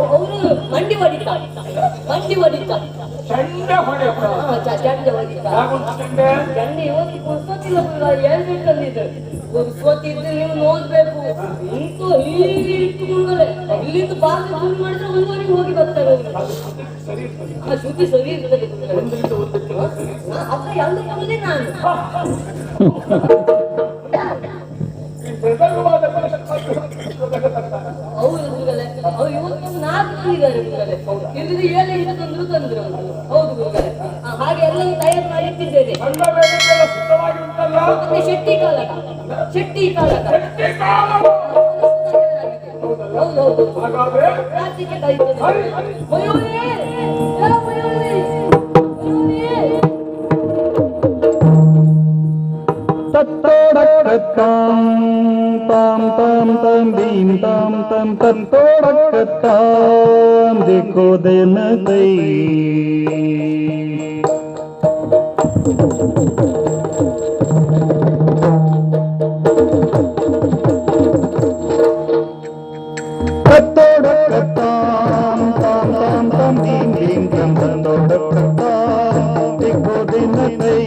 ಅವರು ಮಂಡಿ ಹೊಡಿತ ಚಂಡೆ ಹೊಡೆಯುತ್ತ ಚಂಡೆ ಹೊಡಿತ ಚಂಡೆ ಇವತ್ತು ಪುರ್ಸೋತಿಲ್ಲ ಹೇಳ್ಬೇಕು ತಂದಿದ್ರು ಪುರ್ಸೋತಿದ್ರೆ ನೀವು ನೋಡ್ಬೇಕು ಇಂತೂ ಹೀಗೆ ಇಟ್ಟುಕೊಂಡ್ರೆ ಇಲ್ಲಿಂದ ಬಾಗಿ ಶುರು ಮಾಡಿದ್ರೆ ಒಂದುವರೆಗೆ ಹೋಗಿ ಬರ್ತಾರೆ ಆ ಶ್ರುತಿ ಸರಿ ಇರ್ತದೆ ಅಪ್ಪ ಎಲ್ಲ ಬಂದೆ ನಾನು ಹೌದು ಗುರುಗಳೇ ಅವ್ರು ಇವತ್ತೊಂದು 4 ತಂದಿದ್ದಾರೆ ಗುರುಗಳೇ ಇಲ್ಲಿಂದ 7 ತಂದ್ರು ಹೌದು ಗುರುಗಳೇ ಹಾಗೆ ಎಲ್ಲವೂ ತಯಾರು ಮಾಡಿ ಇಟ್ಟಿದ್ದೇನೆ ಮತ್ತೆ ಶೆಟ್ಟಿ ಕಾಲಕ ಹೌದು ರಾತ್ರಿಗೆ ಕಾಯ್ತೇನೆ tam tam tam tam dim tam tam tam todak tam dekho den dai todak tam tam tam tam dim dim tam tam todak tam dekho den dai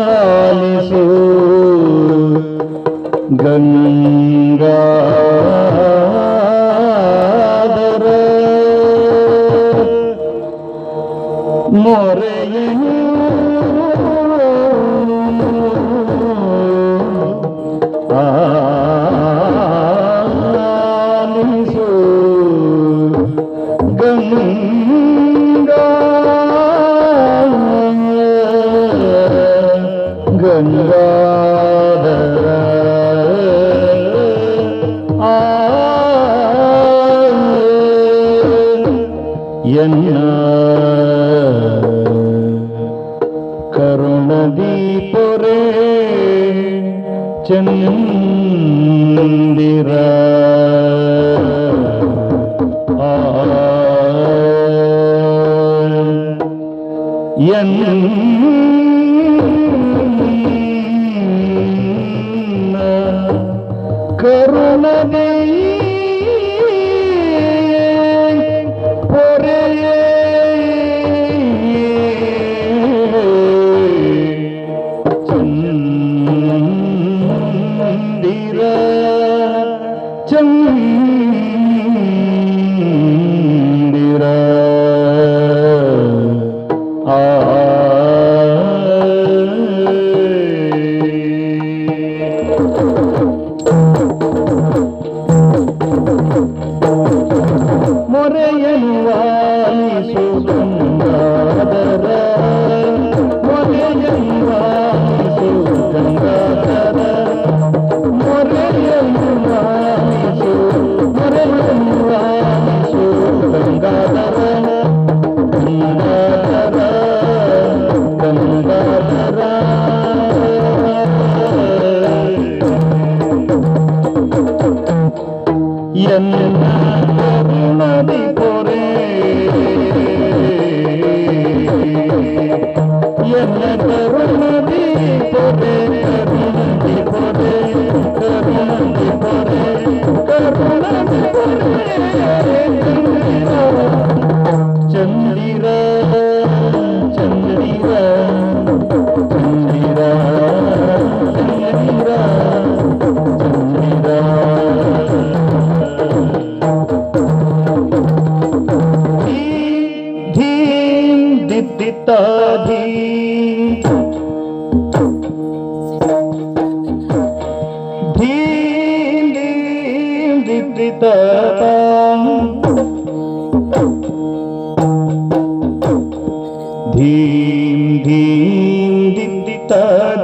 ಮೊರೆಯನ್ವಾಲಿಸು Gangadhara ಮೊರೆಯನ್ವಾಲಿಸು Gangadhara ಎನ್ನ ಕರುಣದಿ ಪೊರೆ ಚಂದಿರ ಕರುಣದಿ ಪೊರೆಯೇ ಚಂದಿರ ಚಂದಿರ ಮೊರೆಯನ್ವಾಲಿಸು ಗಂಗಾಧರ ಮೊರೆಯನ್ವಾಲಿಸು ಗಂಗಾಧರ ಮೊರೆಯನ್ವಾಲಿಸು ಗಂಗಾಧರ ಗಂಗಾಧರ ಗಂಗಾಧರ ಎನ್ನ ಕರುಣದಿ ಪೊರೆ ಎನ್ನ ಕರುಣದಿ ಪೊರೆ ಕರುಣದಿ ಪೊರೆ ಕರುಣದಿ ಪೊರೆ ಕರುಣದಿ ಪೊರೆ ಚಂದಿರ ಚಂದಿರ ಚಂದಿರ ಚಂದಿರ ಚಂದಿರ ಧೀಂ ದಿದ್ದಿತ್ತ ಧೀ ಧೀಂ ಧೀಂ ದಿದ್ದಿತ್ತ ಧೀಂ ಧೀಂ ದಿದ್ದಿತ್ತ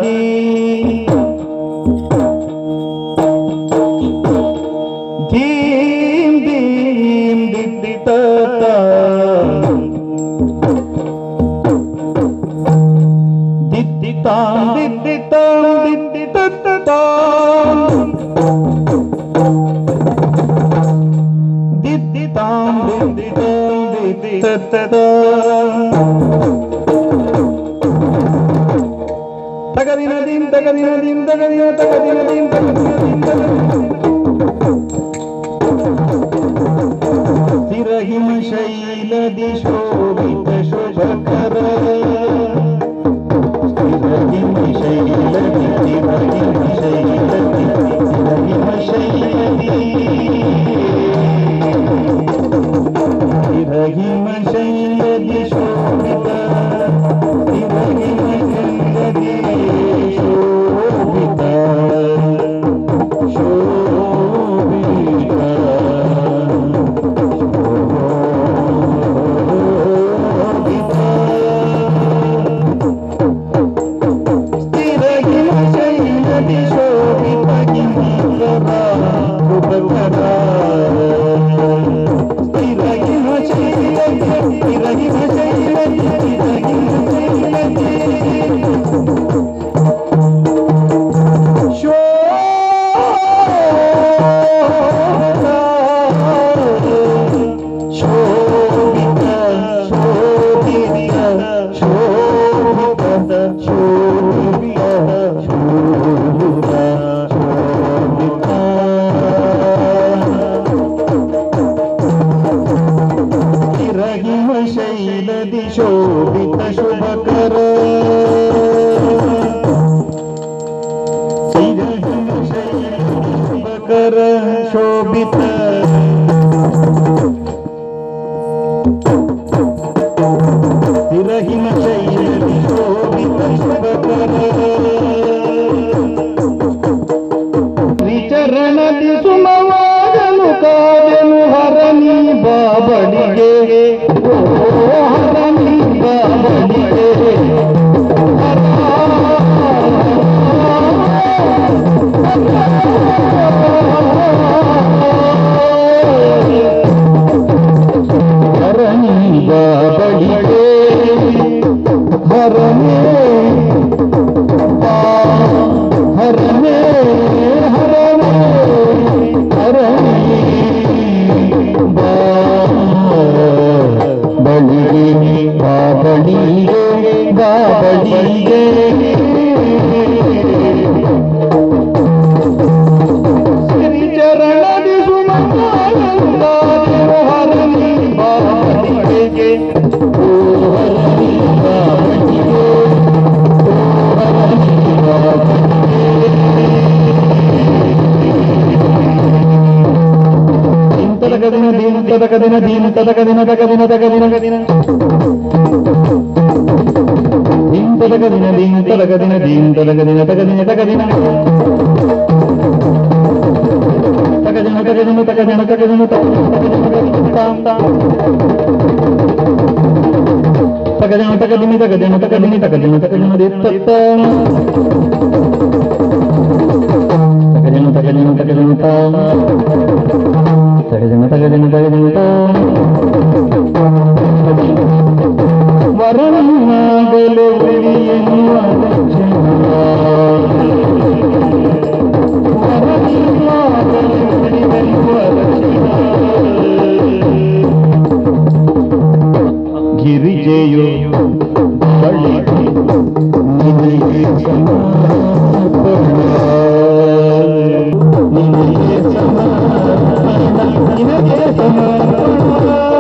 ಧೀ ಧೀಂ ಧೀಂ ದಿದ್ದಿತ್ತ ತಗದಿನ ದೀನ್ ತಗದಿನ ದೀನ್ ತಗದಿನ ತಗದಿನ ದೀನ್ ಸ್ಥಿರಹಿಮ ಶೈಲದಿ ಶೋಭಿತ ಶುಭಕರ ಸ್ಥಿರಹಿಮ ಶೈಲದಿ ಸ್ಥಿರಹಿಮ ಶೈಲದಿ ಸ್ಥಿರಹಿಮ ಶೈಲದಿ ಸ್ಥಿರಹಿಮ ಶೈಲದಿ ಶೋಭಿತ ಸ್ಥಿರಹಿಮ ಶೈಲದಿ ಶೋಭಿತ ಶೋಭಿತ ಸ್ಥಿರಹಿಮ ಶೈಲದಿ ಶೋಭಿತ ಗಿರಿಧರ ಉಪಕರ ಸ್ಥಿರಹಿಮ ಶೈಲದಿ ಸ್ಥಿರಹಿಮ ಶೈಲದಿ ಸ್ಥಿರಹಿಮ ಶೈಲದಿ ಶೈಲದಿ ಶೋಭಿತ ಶುಭಕರ ಶುಭಕರ ಶೋಭಿತ ಸ್ಥಿರಹಿಮ ಶೈಲದಿ ಶೋಭಿತ ಶುಭಕರ ತ್ರಿಚರಣದಿ ಸುಮವಾದನು ಕಾದನು ಹರನಿ ಬಾಬಳಿಗೆ ಹರನಿ ಬಾಬಳಿಗೆ ಹರನಿ ಬಾಬಳಿಗೆ ಹರನೇ ಹರನೇ ಹರನೇ ಹರಣಿ ಬಾಬಳಿಗೆ ಬಾಬಳಿಗೆ ಬಾಬಳಿಗೆ ಶ್ರೀಚರಣದಿ ಸುಮಂಗಲಂದಾದಿರು ಹರಣಿ ಬಾಬಳಿಗೆ ಓ ಹರಣಿ ಬಾಬಳಿಗೆ ಓ ಹರಣಿ ಬಾಬಳಿಗೆ ತದಕದಿನ ದೀನ ತದಕದಿನ ದೀನ ತದಕದಿನ ತಕದಿನ ತಕದಿನ ಗದಿನ ದೀನ ತದಕದಿನ ದೀನ ತದಕದಿನ ದೀನ ತದಕದಿನ ತಕದಿನ ತಕದಿನ ತಕದಿನ ತಕದಿನ ತಕದಿನ ತಕದಿನ ತಾಂ ತಾಂ ತಕದಿನ ತಕದಿನ ತಕದಿನ ತಕದಿನ ತಕದಿನ ತಕದಿನ ದಿತ್ತ ತಕದಿನ ತಕದಿನ ತಕದಿನ ತಾಂ ತಗದಿನ ತಗದಿನ ತಗದಿನ ವರನಾಗಲು ಎನ್ನುವ ಗಿರಿಜೆಯು ಬಳಿ ನಿನಗೆ ಸಮರ್ಪಣ ನಿನಗೆ ಸಮರ್ಪಣ ನಿನಗೆ ಸಮರ್ಪಣ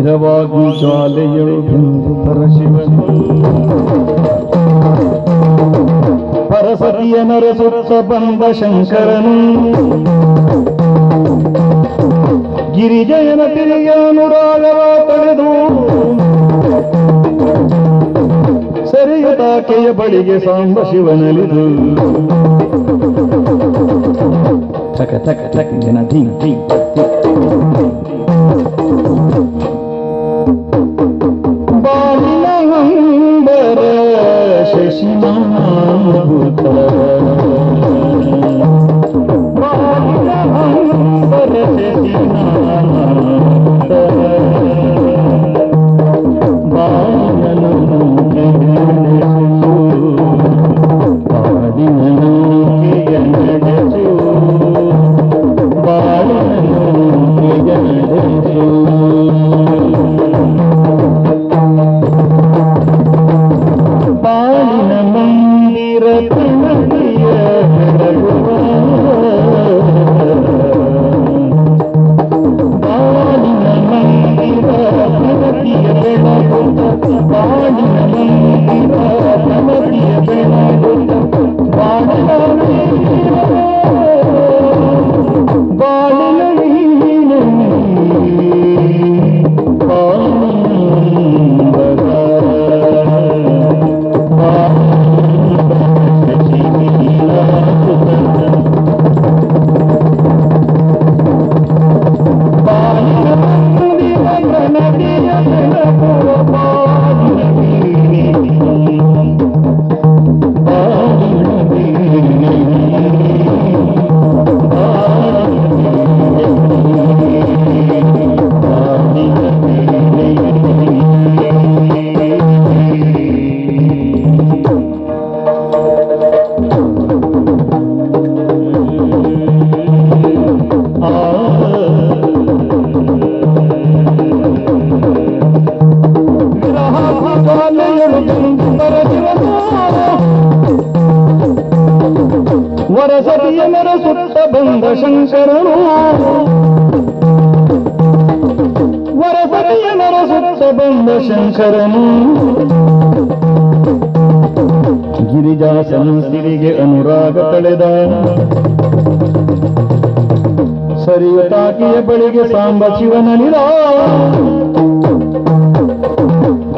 ಸ್ಥಿರವಾಗಿ ಜ್ವಾಲೆಯಳು ಬಿಂದು ಪರಶಿವನು ಪರಸತಿಯ ನರಸುತ್ತ ಬಂದ ಶಂಕರನು ಗಿರಿಜಯನ ತಿರುಗಿ ಅನುರಾಗವ ತಳೆದು ಸರಿಯುತಾಕೆಯ ಬಳಿಗೆ ಸಾಂಬ ಶಿವನಲಿದು ಟಕ ಟಕ ಟಕ ಜನ ಧೀಂ ಧೀಂ ಬಾಲಿನ ಹಂಬರ ಶಶಿನಾಭೂತ ಬಾಲಿನ ಹಂಬರ ಶಶಿನಾಭೂತ ಬಾಲನು ಬಾಳಿನ ಮಂದಿರ ಪ್ರಣತಿಯ ಬೆಳಗುವ ಬಾಳಿನ ಮಂದಿರ ಪ್ರಣತಿಯ ಬೆಳಗುತ್ತ ಬಾಳಿನ ಮಂದಿರ ಪ್ರಣತಿಯ ಬೆಳಗುತ್ತ ಬಾಳಿನ ವರಸತಿಯ ನರ ಸುತ್ತ ಬಂದ ಶಂಕರನು ವರಸತಿಯ ನರ ಸುತ್ತ ಬಂದ ಶಂಕರನು ಗಿರಿಜಾಸನ ಸಿರಿಗೆ ಅನುರಾಗ ತಳೆದ ಸರಿಯುತಾಕಿಯ ಬಳಿಗೆ ಸಾಂಬ ಶಿವನಲಿದ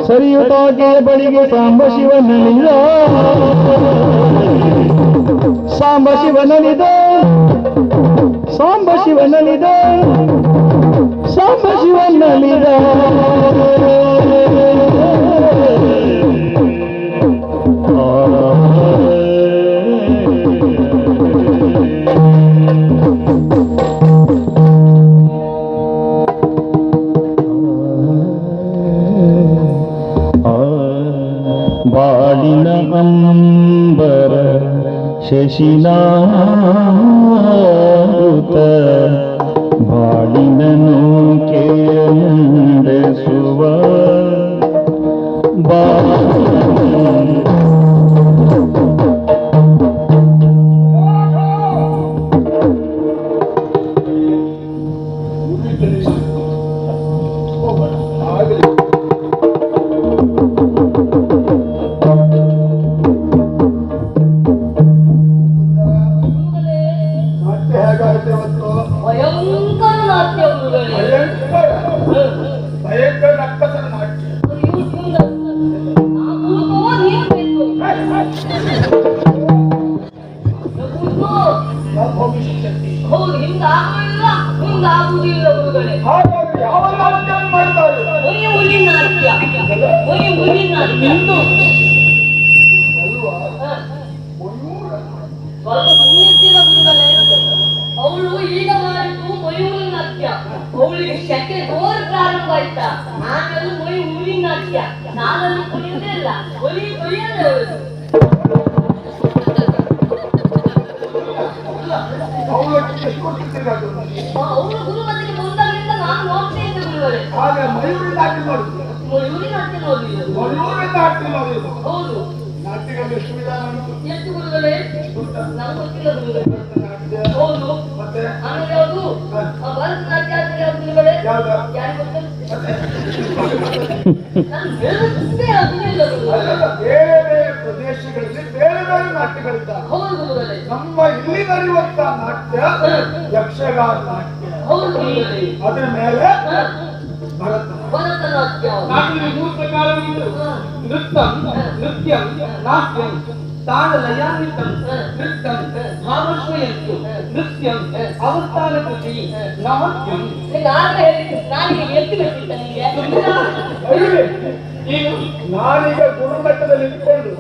ಸರಿಯುತಾಕಿಯ ಬಳಿಗೆ ಸಾಂಬ ಶಿವನಲಿದ ಸಾಂಬ ಶಿವನಲಿದ ಸಾಂಬ ಶಿವನಲಿದ ಸಾಂಬ ಶಿವನಲಿದ ಬಾಳಿನ ಅಂಬರ ಶಶಿನಾಭೂತ ಬಾಳಿನ ನೌಕೆಯ ನಡೆಸುವ ಭಯಂಕರ ನಾಟ್ಯ ಭಯಂಕರ ರಕ್ಕಸರ ನಾಟ್ಯ ಹೌದು ಹಿಂಗಾಗಲ್ಲ ಹಿಂಗಾಗುವುದಿಲ್ಲ ಗುರುಗಳೇ ಹಾಗಾಗಿ ಯಾವ ನಾಟ್ಯವನ್ನು ಮಾಡ್ತಾರೆ ಮೊಯ್ಯ ಹುಲ್ಲಿನ ನಾಟ್ಯ ಮೊಯ್ಯ ಹುಲ್ಲಿನ ನಾಟ್ಯ ಅಲ್ವಾ ಸ್ವಲ್ಪ ಸುಮ್ಮನಿರ್ತೀರ ಗುರುಗಳೇ ಅವಳು ಈಗ ಮಾಡಿದ್ದು ಮೊಯ್ಯೂರಿನ ನಾಟ್ಯ ಅವಳಿಗೆ ಶಕೆ ಜೋರು ಪ್ರಾರಂಭ ಆಯ್ತಾ ನಾನೆಲ್ಲ ಮೊಯ್ಯ ಹುಲ್ಲಿನ ನಾಟ್ಯ ನಾನಲ್ಲಿ ಕುಣಿಯುವುದೇ ಇಲ್ಲ ಒಯ್ಯಲ್ಲ ಅವಳು ಎಷ್ಟು ಕೊಟ್ಟಿದ್ದೀರಿ ಅದು ಅವಳು ಗುರುಮತಿಗೆ ಬಂದಾಗಲಿಂದ ನಾನು ನೋಡ್ತಾ ಇದ್ದೆ ಗುರುಗಳೇ ಹಾಗೆ ಮಯೂರಿ ನಾಟ್ಯ ನೋಡಿದ್ರು ಮೊಯ್ಯೂರಿ ನಾಟ್ಯ ನೋಡಿಲ್ಲ ಮಯೂರಿ ನಾಟ್ಯ ನೋಡಿದ್ರು ಹೌದು ನಾಟ್ಯಗಳು ಎಷ್ಟು ವಿಧಾನ ಉಂಟು ಎಷ್ಟು ಗುರುಗಳೇ ನಂಗೆ ಗೊತ್ತಿಲ್ಲ ಗುರುಗಳೇ ನಾಟ್ಯ ಹೌದು ಮತ್ತೆ ಆಮೇಲೆ ಯಾವುದು ಭರತನಾಟ್ಯ ಆದ್ರೆ ಯಾವ್ದು ಗುರುಗಳೇ ಯಾವ್ದು? ಯಾರು ಗೊತ್ತು? ನಾನು ಹೇಳುವುದೇ ಅಭಿನಯ ಗುರುಗಳೇ. ಅಲ್ಲ, ಬೇರೆ ಬೇರೆ ಪ್ರದೇಶಗಳಲ್ಲಿ ಬೇರೆ ಬೇರೆ ನಾಟ್ಯಗಳಿದ್ದಾವೆ. ಹೌದು ಗುರುಗಳೇ. ನಮ್ಮ ಇಲ್ಲಿ ನಡೆಯುವಂತ ನಾಟ್ಯ ಯಕ್ಷಗಾನ ನಾಟ್ಯ. ಹೌದು ಗುರುಗಳೇ. ಅದರ ಮೇಲೆ ಭರತನಾಟ್ಯ. ನಾಟಿನ 3 ಪ್ರಕಾರವಿದ್ದು ನೃತ್ಯಂ ನಾಟ್ಯಂ ತಾಳಲಯಾನ್ವಿತಂ ನೃತ್ಯಂ ಭಾವಶ್ವಯಂತು ನೃತ್ಯಂ ಅವಸ್ಥಾನ ಕೃತಿ ನಾಟ್ಯಂ. ನಿಂಗೆ ಆಗ ಹೇಳಿದ್ದು ನಾನೀಗ ಎತ್ತಿ ಬೇಕಿತ್ತ ನಿಂಗೆ? ಈಗ ನಾನೀಗ ಗುರುಮಟ್ಟದಲ್ಲಿ ಇಟ್ಕೊಂಡು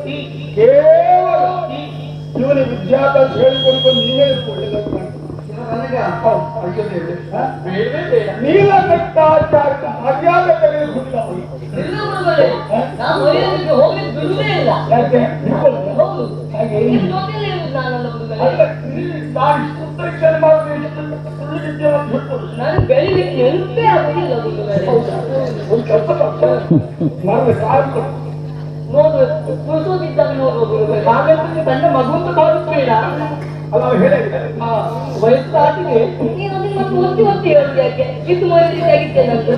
ಕೇವಲ ಇವನ ವಿದ್ಯಾಭ್ಯಾಸ ಹೇಳಿಕೊಂಡು ನೀವೇ ಒಳ್ಳೆಯದಾಗಿ ಮಾಡಿ. ನೀಲಕಂಠಾಚಾರ್ಯ ಮರ್ಯಾದೆ ತೆಗೆದುಕೊಂಡಿಲ್ಲ. ಇಲ್ಲ ಗುರುಗಳೇ. ನಾನು ಮರ್ಯಾದೆಗೆ ಹೋಗ್ಲಿಕ್ಕೆ ಬಿಡುವುದೇ ಇಲ್ಲ. ಯಾಕೆ? ಹೌದು. ಹಾಗೆ ನಿಮ್ ಜೊತೆಲೇ ಇರುವುದು ನಾನಲ್ಲ ಗುರುಗಳೇ. ನಾನು ಇಷ್ಟು ಪರೀಕ್ಷೆ ಮಾಡುವುದು ಸುಳ್ಳು ವಿದ್ಯೆ ಅಂತ ಹೇಳ್ಕೊಂಡು ನಾನು ಬೆಳಿಲಿಕ್ಕೆ ನೆನಪೇ ಆಗುದಿಲ್ಲ ಗುರುಗಳೇ. ಒಂದು ಕೆಲಸ ಮಾಡಿದ್ರೆ ಸಾಕು. ನೋಡು ಕುಳಿತೋಗಿದ್ದಾಗ ನೋಡುವ ಗುರುಗಳೇ. ಹಾಗಾದ್ರೆ ತನ್ನ ಮಗುವನ್ನು ಭಾವಿಸ್ಬೇಡ. ಅಲ್ಲ ಅವ್ರು ಹೇಳಿದ್ರೆ ವಯಸ್ಸಾಟಿಗೆ ನೀನು ಅದನ್ನ ಮತ್ತೆ ಒತ್ತಿ ಒತ್ತಿ ಹೇಳುದು ಯಾಕೆ? ಇದು ಮರ್ಯಾದೆ ಆಗಿದ್ದೇನೆ ಅಂತ.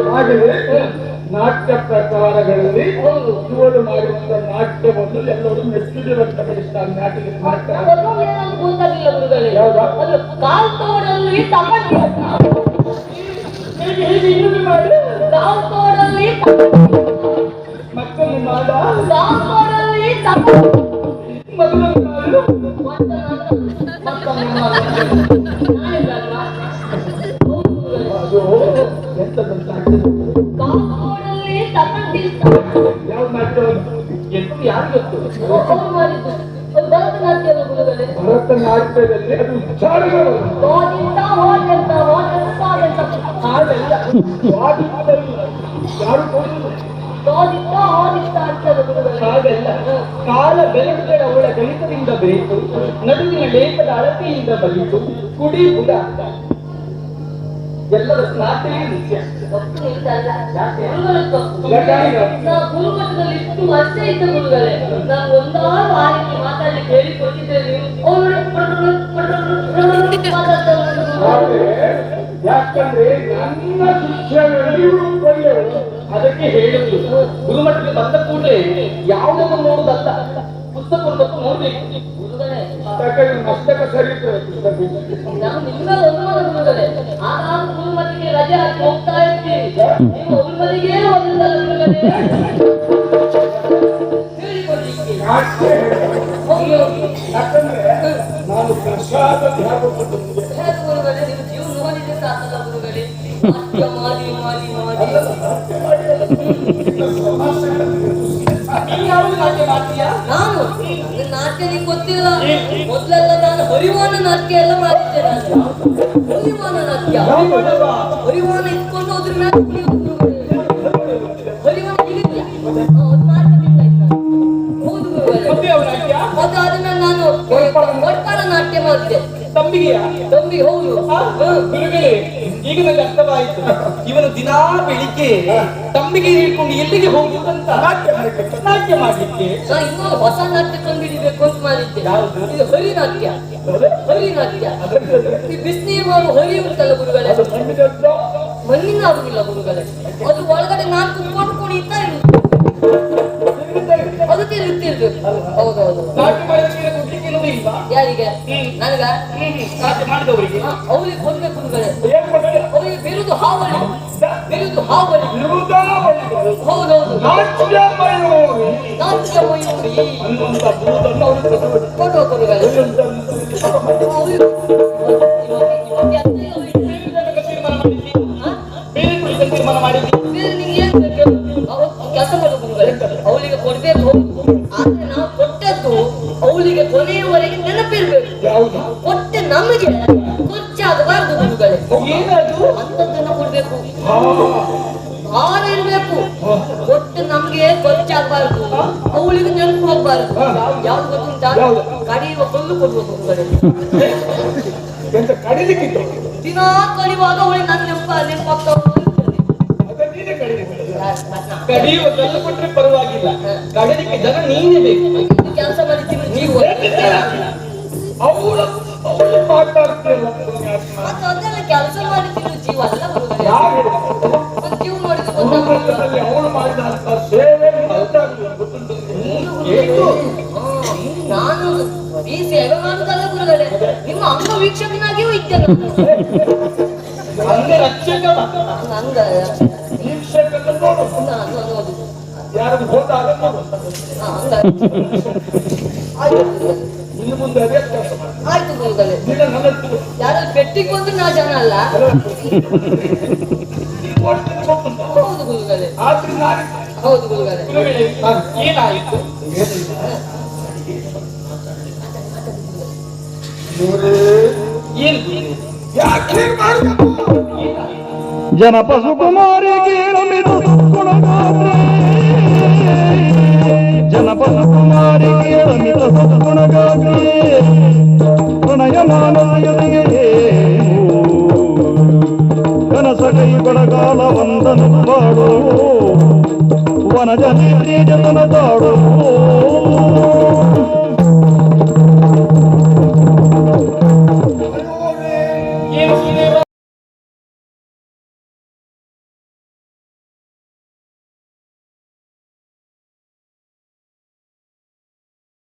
ಹಾಗೆಯೇ ನಾಟ್ಯ ಪ್ರಕಾರಗಳಲ್ಲಿ ಹೌದು. ಇವರು ಮಾಡಿರುವಂತ ನಾಟ್ಯವನ್ನು ಎಲ್ಲರೂ ಮೆಚ್ಚುಗೆ ವ್ಯಕ್ತಪಡಿಸ್ತಾರೆ. ನಾಟ್ಯ ಅದೊಂದು ಏನಂತ ಗೊತ್ತಾಗಿಲ್ಲ ಗುರುಗಳೇ. ಯಾವ್ದು? ಅದು ಕಾಲ್ ತೋಡಲ್ಲಿ ತಗೊಂಡು ಕಾಲ್ ತೋಡಲ್ಲಿ ಮತ್ತೊಂದು ಮಾಡ ಕಾಲ್ ತೋಡಲ್ಲಿ ತಗೊಂಡು ಮತ್ತೊಂದು ಮಾಡು ಮತ್ತೊಮ್ಮೆ ಮಾಡು. ನಾನಿಲ್ಲಲ್ವಾ? ಹೌದು ಗುರುಗಳೇ. ಅದು ಎಂತದಂತ ಕಾಲ್ ತೋಡಲ್ಲಿ ತಗೊಂಡಿರ್ತಾರೆ. ಯಾವ ನಾಟ್ಯ ಎಂದು ಯಾರು ಗೊತ್ತು? ಅವ್ರು ಮಾಡಿದ್ದು ಅದು ಭರತನಾಟ್ಯ ಅಲ್ಲ ಗುರುಗಳೇ. ಭರತನಾಟ್ಯದಲ್ಲಿ ಅದು ಉಚ್ಚಾರಗಳು ಹೋದಿಂತ ಹೋದಂತ ಹೋದಂತ ಹೋದಂತ ಹಾಗೆಲ್ಲ ವಾದಿಸಲ್ಲ. ಯಾರು ತೋರಿಸಿಲ್ಲ. ಹೋದಿಂತ ಹೋದಿಂತ ಅಂತದ ಗುರುಗಳೇ. ಹಾಗೆಲ್ಲ ಕಾಲ ಬೆರಳುಗಳ ಅವಳ ಗಣಿತದಿಂದ ಬೆರೆತು ನಡುವಿನ ಲೇಪದ ಅಳತೆಯಿಂದ ಬಲಿತು ಕುಡಿ ಬುಡ ಎಲ್ಲರ ನಾಟ್ಯವೇ ನಿತ್ಯ. ತಪ್ಪು ನಿಂತಲ್ಲ. ಯಾಕೆ? ಗುರುಗಳೇ ತಪ್ಪು. ಯಾಕೆ? ನಾ ಗುರುಮಠದಲ್ಲಿ ಇಷ್ಟು ವರ್ಷ ಇದ್ದ ಗುರುಗಳೇ. ನಾನು ಒಂದಾರು ಆ ರೀತಿ ಮಾತಾಡ್ಲಿಕ್ಕೆ ಹೇಳಿಕೊಟ್ಟಿದ್ದೆ ನೀವು ಅವ್ರು ಮಾತಾಡ್ತಾ ಆದ್ರೆ ಯಾಕಂದ್ರೆ ನನ್ನ ಶಿಷ್ಯರಲ್ಲಿ ಒಳ್ಳೆಯವರು. ಅದಕ್ಕೆ ಹೇಳುದು ಗುರುಮಠಕ್ಕೆ ಬಂದ ಕೂಡಲೇ ಯಾವುದನ್ನು ನೋಡುದಲ್ಲ, ಪುಸ್ತಕವನ್ನು ನೋಡ್ಬೇಕು. ಗುರುಗಳೇ. ಯಾಕಂದ್ರೆ ಮಸ್ತಕ ಸರಿತದೆ ಪುಸ್ತಕ. ನಾವು ನಿಮ್ಗೆ ಅನುಮಾನ ಗುರುಗಳೇ. ಆಗಾಗ ಗುರುಮಠಕ್ಕೆ ರಜೆ ಹಾಕಿ ಹೋಗ್ತಾ ಇರ್ತೀವಿ. ನೀವು ಒಬ್ಬರಿಗೆ ಒಂದಲ್ಲ ಗುರುಗಳೇ. ಹೇಳಿಕೊಡ್ಲಿಕ್ಕೆ ನಾಟ್ಯ ಹೋಗಿ ಹೋಗಿ. ಯಾಕಂದ್ರೆ ನಾನು ಪ್ರಸಾದ ಧ್ಯಾನಕ್ಕೆ ಹೇಗೆ ಗುರುಗಳೇ? ನೀವು ಜೀವ ನೋಡಿದ್ರೆ ಸಾಕಲ್ಲ ಗುರುಗಳೇ. ನಾಟ್ಯ ಮಾಡಿ ಮಾಡಿ ಮಾಡಿ ನೀನು ಯಾವಾಗ ನಾಟ್ಯ ಮಾಡ್ತೀಯಾ? ನಾನು ನನ್ನ ನಾಟ್ಯ ನಿಂಗೆ ಗೊತ್ತಿಲ್ಲ. ಮೊದ್ಲೆಲ್ಲ ನಾನು ಹರಿವಾನ ನಾಟ್ಯ ಎಲ್ಲ ಮಾಡಿದ್ದೆ. ನಾನು ಹರಿವಾನ ನಾಟ್ಯ ಹರಿವಾನ ಇಟ್ಕೊಂಡು ಅದ್ರ ಮೇಲೆ ಕುಣಿಯೋದು ಗುರುಗಳೇ. ಹರಿವಾನ ಹಿಡಿದ್ಯ? ಅದು ಮಾಡ್ಕೊಂಡಿದ್ದ ಇದ್ದ. ಹೌದು ಗುರುಗಳೇ. ಮತ್ತೆ ಯಾವ ನಾಟ್ಯ? ಅದಾದ್ಮೇಲೆ ನಾನು ಒಟ್ಟಾಳ ನಾಟ್ಯ ಮಾಡಿದೆ. ತಂಬಿಗೆಯ ತಂಬಿ ಹೌದು. ಗುರುಗಳೇ, ಈಗ ನನಗೆ ಅರ್ಥವಾಯಿತು. ಇವನು ದಿನಾ ಬೆಳಿಗ್ಗೆ ತಂಬಿಗೆ ಹಿಡ್ಕೊಂಡು ಎಲ್ಲಿಗೆ ಹೋಗುದಂತ ನಾಟ್ಯ ಮಾಡ್ಲಿಕ್ಕೆ ನಾ ಇನ್ನೊಂದು ಹೊಸ ನಾಟ್ಯ ಕಂಡುಹಿಡಿಬೇಕು ಅಂತ ಮಾಡಿದ್ದೆ. ಯಾವುದು? ಇದು ಹರಿನಾಟ್ಯ. ಹರಿನಾಟ್ಯ. ಈ ಬಿಸಿನೀರು ಮಾಡುವ ಹರಿ ಉಂಟಲ್ಲ ಗುರುಗಳೇ. ಮಣ್ಣಿನ ಆಗುದಿಲ್ಲ ಗುರುಗಳೇ. ಅದು ಒಳಗಡೆ ನಾನು ಕುತ್ಕೊಂಡು ಕುಣಿತಾ ಇರುದು. ಅದು ತಿರುಗ್ತಿರ್ಬೇಕು. ಹೌದೌದು. ನಾಟ್ಯ ಮಾಡಿದ್ರೆ ಕೊಡ್ಲಿಕ್ಕೆ ನೋಡಿ ಇಲ್ವಾ? ಯಾರಿಗೆ? ನನಗ ನಾಟ್ಯ ಮಾಡಿದವರಿಗೆ ಅವ್ರಿಗೆ ಕೊಡ್ಬೇಕು ಗುರುಗಳೇ. ಏನ್ ಮಾಡ್ತಾರೆ? ಅವರಿಗೆ ಬಿರುದು ಹಾವಳಿ. ಬಿರುದು ಹಾವಳಿ. ಹೌದೌದು. ನಾಟ್ಯ ಮಯೂರಿ ನಾಟ್ಯ ಮಯೂರಿ ಅನ್ನುವಂತ ಬೂದನ್ನು ಅವರು ಕೊಟ್ಟರು. ಕೊಡುವ ಗುರುಗಳೇ. ಬೇರೆ ಕುರಿತಂತೆ ತೀರ್ಮಾನ ಮಾಡಿದ್ವಿ. ಕೆಲಸ ಮಾಡುವ ಗುರುಗಳೇ. ಅವಳಿಗೆ ಕೊಡ್ಬೇಕು. ಆದ್ರೆ ನಾವು ಕೊಟ್ಟದ್ದು ಅವಳಿಗೆ ಕೊನೆಯವರೆಗೆ ನೆನಪಿರ್ಬೇಕು. ಯಾವುದು? ಕೊಟ್ಟೆ ನಮಗೆ ಕೊಚ್ಚಾಗಬಾರ್ದು ಗುರುಗಳೇ. ಏನದು? ಅಂತದ್ದನ್ನು ಕೊಡ್ಬೇಕು. ಭಾರ ಇರ್ಬೇಕು. ಕೊಟ್ಟು ನಮ್ಗೆ ಕೊಚ್ಚಾಗಬಾರ್ದು. ಅವಳಿಗೆ ನೆನಪು ಹೋಗ್ಬಾರ್ದು. ಯಾವ್ದು ಗೊತ್ತುಂಟಾ? ಕಡಿಯುವ ಕೊಲ್ಲು ಕೊಡುವ ಗುರುಗಳೇ. ಎಂತ ಕಡಿಲಿಕ್ಕಿತ್ತು? ದಿನಾ ಕಡಿಯುವಾಗ ಅವಳಿಗೆ ನನ್ನ ನೆನಪಾಗ್ತಾ ಅದ ನೀನೇ ಕಡಿಲಿಕ್ಕೆ. ಕಡಿಯುವ ಕಲ್ಲು ಕೊಟ್ರೆ ಪರವಾಗಿಲ್ಲ, ಕಡಲಿಕ್ಕೆ ಜನ ನೀನೇ ಬೇಕು. ಕೆಲಸ ಮಾಡಿದ್ದೀವಿ ನೀವು. ಅವಳು ಮಾತಾಡ್ತಿಲ್ಲ. ಅದೆಲ್ಲ ಕೆಲಸ ಮಾಡಿದ್ದೀವಿ ಜೀವ ಅಲ್ಲ ಗುರುಗಳೇ. ಯಾರು ಹೇಳಿದ್ರು? ಒಂದ್ ಜೀವ ನೋಡಿದ್ರೆ ಗೊತ್ತಾಗ್ತದೆ. ಪುರುಷರಲ್ಲಿ ಅವಳು ಮಾಡಿದಂತ ಸೇವೆ ಗೊತ್ತುಂಟು. ಏನು? ನಾನು ಈ ಸೇವೆ ಮಾಡುತ್ತಲ್ಲ ಗುರುಗಳೇ, ನಿಮ್ಮ ಅಂಗ ವೀಕ್ಷಕನಾಗಿಯೂ ಇದ್ದೇನೆ. ಅಂಗ ರಕ್ಷಕ ಹಂಗ ಶಿಕ್ಷಕರನ್ನು ನೋಡು. ನಾನು ಅನ್ನೋದು ಯಾರನ್ನು ಹೋದಾಗ ನೋಡು. ಹಂಗ ಆಯ್ತು ಇನ್ನು ಮುಂದೆ ಅದೇ ಕೆಲಸ ಮಾಡಿ. ಆಯ್ತು ಗುರುಗಳೇ. ದಿನ ನನ್ನ ಯಾರು ಪೆಟ್ಟಿಗೆ ಬಂದ್ರೆ ನಾ ಜನ ಅಲ್ಲ. ಹೌದು ಗುರುಗಳೇ, ಆದ್ರೆ ನಾನು ಹೌದು ಗುರುಗಳೇ. ಗುರುಗಳೇ, ಏನಾಯಿತು? ಏನು? ಯಾಕೆ ಮಾಡಬೇಕು? ಜನಪಸು ಕುಮಾರಿ ಕೇಳಮಿದು ಸದ್ಗುಣಗಾತ್ರಿ ಜನಪಸು ಕುಮಾರಿ ಕೇಳಮಿದು ಸದ್ಗುಣಗಾತ್ರಿ ಪ್ರಣಯ ಮಾನಸಯತೆಗೆ ಕನಸ ಕೈ ಬಡಗಾಲ ವಂದನ ಬಾಡು ವನಜ ಜತನ ತಾಡು